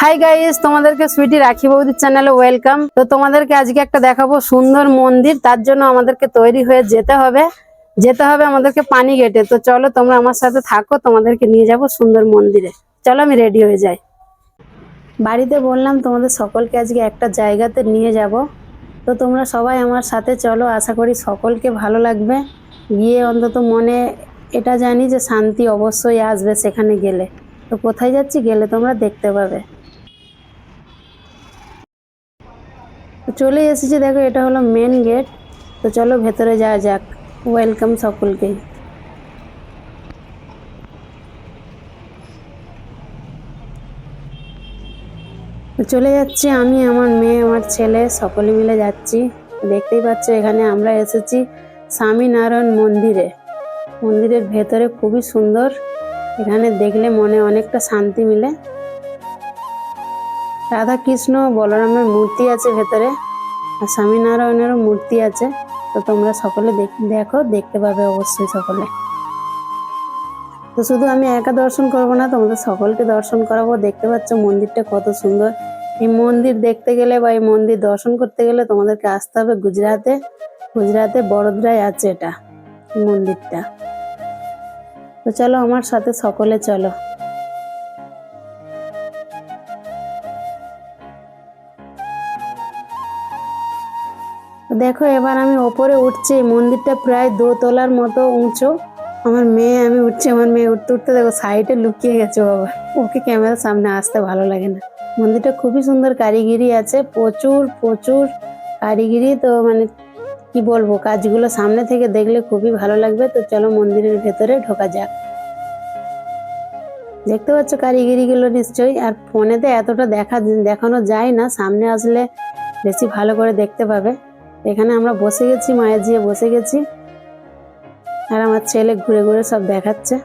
Hi guys, তোমাদেরকে সুইটি রাখি বৌদির চ্যানেলে ওয়েলকাম। তো তোমাদেরকে আজকে একটা দেখাবো সুন্দর মন্দির। তার জন্য আমাদেরকে তৈরি হয়ে যেতে হবে আমাদেরকে পানি গেটে। তো চলো তোমরা আমার সাথে থাকো, তোমাদেরকে নিয়ে যাব সুন্দর মন্দিরে। চলো আমি রেডি হয়ে যাই। বাড়িতে বললাম তোমাদের সকলকে আজকে একটা জায়গাতে নিয়ে যাব। তো তোমরা সবাই আমার সাথে চলো, আশা করি সকলকে ভালো লাগবে। গিয়ে অন্তত মনে এটা জানি যে শান্তি অবশ্যই আসবে সেখানে গেলে। তো কোথায় যাচ্ছি গেলে তোমরা দেখতে পাবে। তো চলে এসেছি, দেখো এটা হলো মেন গেট। তো চলো ভেতরে যাওয়া যাক। ওয়েলকাম সকলকে। তো চলে যাচ্ছি আমি, আমার মেয়ে, আমার ছেলে সকলে মিলে যাচ্ছি। দেখতেই পাচ্ছ এখানে আমরা এসেছি স্বামীনারায়ণ মন্দিরে। মন্দিরের ভেতরে খুবই সুন্দর, এখানে দেখলে মনে অনেকটা শান্তি মিলে। রাধা কৃষ্ণ বলরামের মূর্তি আছে ভেতরে, আর স্বামীনারায়ণেরও মূর্তি আছে। তো তোমরা সকলে দেখো, দেখতে পাবে অবশ্যই সকলে। তো শুধু আমি একা দর্শন করব না, তোমাদের সকলকে দর্শন করাবো। দেখতে পাচ্ছ মন্দিরটা কত সুন্দর। এই মন্দির দেখতে গেলে বা এই মন্দির দর্শন করতে গেলে তোমাদেরকে আসতে হবে গুজরাতে বড়োদরায় আছে এটা মন্দিরটা। তো চলো আমার সাথে সকলে চলো। দেখো এবার আমি ওপরে উঠছি। মন্দিরটা প্রায় 2 তলার মতো উঁচু। আমি উঠছি, আমার মেয়ে উঠতে উঠতে দেখো সাইডে লুকিয়ে গেছে বাবা। ওকে ক্যামেরার সামনে আসতে ভালো লাগে না। মন্দিরটা খুবই সুন্দর কারিগরি আছে, প্রচুর প্রচুর কারিগরি। তো মানে কি বলবো, কাজগুলো সামনে থেকে দেখলে খুবই ভালো লাগবে। তো চলো মন্দিরের ভেতরে ঢোকা যাক। দেখতে পাচ্ছ কারিগরি গুলো নিশ্চয়ই। আর ফোনেতে এতটা দেখানো যায় না, সামনে আসলে বেশি ভালো করে দেখতে পাবে। এখানে আমরা বসে গেছি, মায়ের জিয়ে বসে গেছি, আর আমার ছেলে ঘুরে ঘুরে সব দেখাচ্ছে।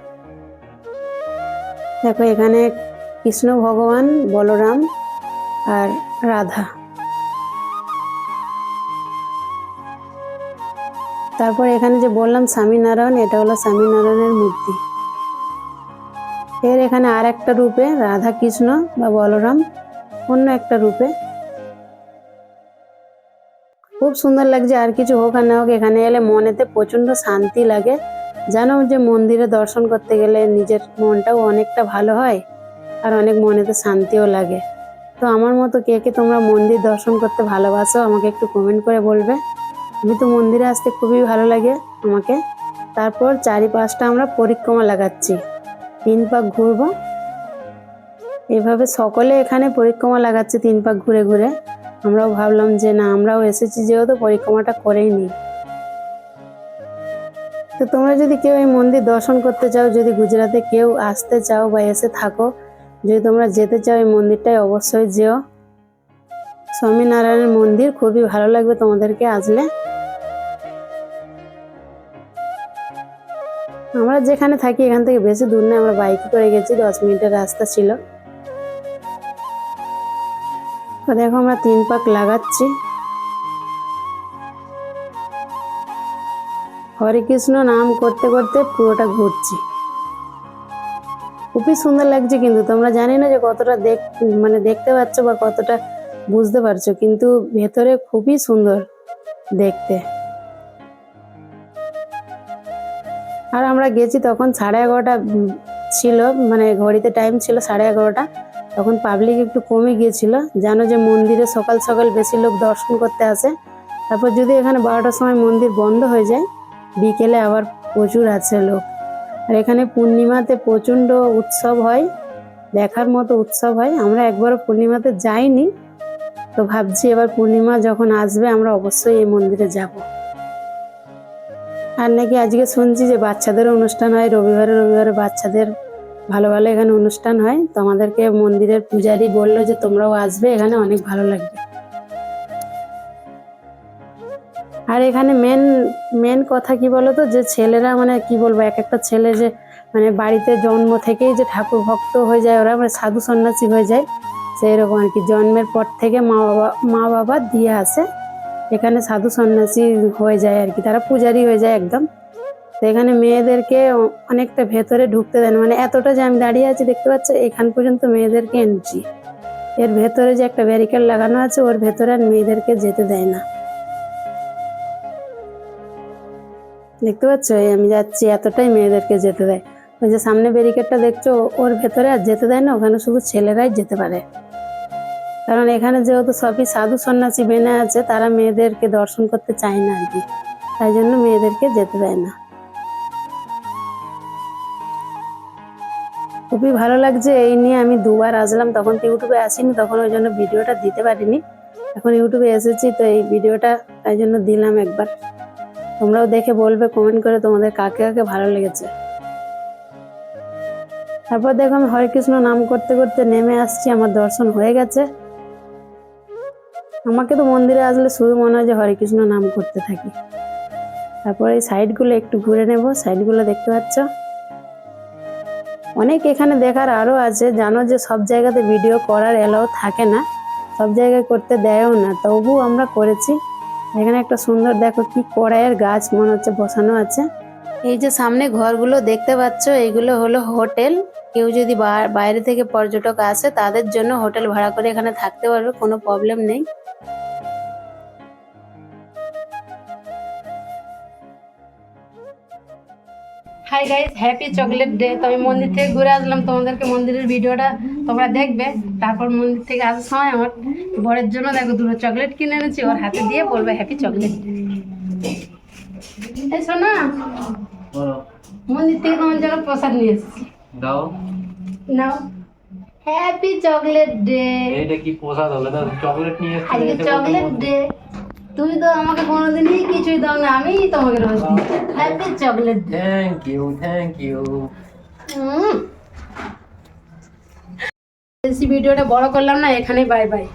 দেখো এখানে কৃষ্ণ ভগবান, বলরাম আর রাধা। তারপর এখানে যে বললাম স্বামীনারায়ণ, এটা হলো স্বামীনারায়ণের মূর্তি। এর এখানে আর একটা রূপে রাধা কৃষ্ণ বা বলরাম, অন্য একটা রূপে। খুব সুন্দর লাগছে। আর কিছু হোক আর না হোক, এখানে এলে মনেতে প্রচন্ড শান্তি লাগে। জানো যে মন্দিরে দর্শন করতে গেলে নিজের মনটাও অনেকটা ভালো হয়, আর অনেক মনেতে শান্তিও লাগে। তো আমার মতো কে কে তোমরা মন্দির দর্শন করতে ভালোবাসো আমাকে একটু কমেন্ট করে বলবে। আমি তো মন্দিরে আসতে খুবই ভালো লাগে আমাকে। তারপর চারিপাশটা আমরা পরিক্রমা লাগাচ্ছি, 3 পাক ঘুরবো। এইভাবে সকলে এখানে পরিক্রমা লাগাচ্ছে 3 পাক ঘুরে ঘুরে। আমরাও ভাবলাম যে না, আমরাও এসেছি যেহেতু পরিক্রমাটা করেই নিই। তো তোমরা যদি কেউ এই মন্দির দর্শন করতে চাও, যদি গুজরাটে কেউ আসতে চাও বা এসে থাকো, যদি তোমরা যেতে চাও এই মন্দিরটায় অবশ্যই যেও। স্বামীনারায়ণের মন্দির খুবই ভালো লাগবে তোমাদেরকে আসলে। আমরা যেখানে থাকি এখান থেকে বেশি দূর নেই, আমরা বাইকে করে গেছি, 10 মিনিটের রাস্তা ছিল। তো দেখো আমরা 3 পাক লাগাচ্ছি, হরে কৃষ্ণ নাম করতে করতে পুরোটা ঘুরছি। খুবই সুন্দর লাগছে। কিন্তু তোমরা জানি না যে কতটা দেখতে পাচ্ছ বা কতটা বুঝতে পারছো, কিন্তু ভেতরে খুবই সুন্দর দেখতে। আর আমরা গেছি তখন 11:30 ছিল, মানে ঘড়িতে টাইম ছিল 11:30। তখন পাবলিক একটু কমে গিয়েছিল। জানো যে মন্দিরে সকাল সকাল বেশি লোক দর্শন করতে আসে। তারপর যদি এখানে 12টার সময় মন্দির বন্ধ হয়ে যায়, বিকেলে আবার প্রচুর আছে লোক। আর এখানে পূর্ণিমাতে প্রচণ্ড উৎসব হয়, দেখার মতো উৎসব হয়। আমরা একবারও পূর্ণিমাতে যাইনি, তো ভাবছি এবার পূর্ণিমা যখন আসবে আমরা অবশ্যই এই মন্দিরে যাব। আর নাকি আজকে শুনছি যে বাচ্চাদেরও অনুষ্ঠান হয়, রবিবারে বাচ্চাদের ভালো ভালো এখানে অনুষ্ঠান হয়। তো আমাদেরকে মন্দিরের পূজারী বললো যে তোমরাও আসবে, এখানে অনেক ভালো লাগবে। আর এখানে মেন কথা কি বলতো, যে ছেলেরা মানে কি বলবো, এক একটা ছেলে যে মানে বাড়িতে জন্ম থেকেই যে ঠাকুর ভক্ত হয়ে যায়, ওরা মানে সাধু সন্ন্যাসী হয়ে যায়, সেই রকম আর কি। জন্মের পর থেকে মা বাবা দিয়ে আসে, এখানে সাধু সন্ন্যাসী হয়ে যায় আর কি, তারা পূজারি হয়ে যায় একদম। তো এখানে মেয়েদেরকে অনেকটা ভেতরে ঢুকতে দেন, মানে এতটা যে আমি দাঁড়িয়ে আছি দেখতে পাচ্ছ, এখান পর্যন্ত মেয়েদেরকে এন্ট্রি। এর ভেতরে যে একটা ব্যারিকেড লাগানো আছে, ওর ভেতরে আর মেয়েদেরকে যেতে দেয় না। দেখতে পাচ্ছ, এই আমি যাচ্ছি, এতটাই মেয়েদেরকে যেতে দেয়। ওই যে সামনে ব্যারিকেডটা দেখছো, ওর ভেতরে আর যেতে দেয় না, ওখানে শুধু ছেলেরাই যেতে পারে। কারণ এখানে যেহেতু সবই সাধু সন্ন্যাসী বেনে আছে, তারা মেয়েদেরকে দর্শন করতে চায় না আর কি, তাই জন্য মেয়েদেরকে যেতে দেয় না। খুবই ভালো লাগছে। এই নিয়ে আমি দুবার আসলাম, তখন তো ইউটিউবে আসিনি, তখন ওই জন্য ভিডিওটা দিতে পারিনি। এখন ইউটিউবে এসেছি তো এই ভিডিওটা তাই জন্য দিলাম একবার। তোমরাও দেখে বলবে কমেন্ট করে তোমাদের কাকে কাকে ভালো লেগেছে। তারপর দেখো আমি হরে কৃষ্ণ নাম করতে করতে নেমে আসছি, আমার দর্শন হয়ে গেছে। আমাকে তো মন্দিরে আসলে শুধু মনে হয় যে হরে কৃষ্ণ নাম করতে থাকি। তারপর এই সাইডগুলো একটু ঘুরে নেব, সাইডগুলো দেখতে পাচ্ছ অনেক এখানে দেখার আরও আছে। জানো যে সব জায়গাতে ভিডিও করার এলাও থাকে না, সব জায়গায় করতে দেয়ও না, তবুও আমরা করেছি। এখানে একটা সুন্দর দেখো কি কড়াইয়ের গাছ মনে হচ্ছে বসানো আছে। এই যে সামনে ঘরগুলো দেখতে পাচ্ছ, এইগুলো হলো হোটেল। কেউ যদি বাইরে থেকে পর্যটক আসে তাদের জন্য হোটেল ভাড়া করে এখানে থাকতে পারবে, কোনো প্রবলেম নেই। Hi guys, happy chocolate day. তো আমি মন্দির থেকে ঘুরে আসলাম, তোমাদেরকে মন্দিরের ভিডিওটা তোমরা দেখবে। তারপর মন্দির থেকে আসার সময় আমার বরের জন্য দেখো দুটো চকলেট কিনে এনেছি, ওর হাতে দিয়ে বলবে হ্যাপি চকলেট ডে। এই শোনা, মন্দির থেকে তোমার জন্য প্রসাদ নিয়ে এসেছি, দাও নাও। Happy chocolate day. এইটা কি প্রসাদ হলো? দাও চকলেট নিয়ে এসেছি। আজকে চকলেট ডে, তুমি তো আমাকে কোনোদিনই কিছুই দাও না, আমি তোমাকে রোজ দিই। Happy chocolate day. Thank you, thank you. বেশি ভিডিওটা বড় করলাম না, এখানেই বাই বাই।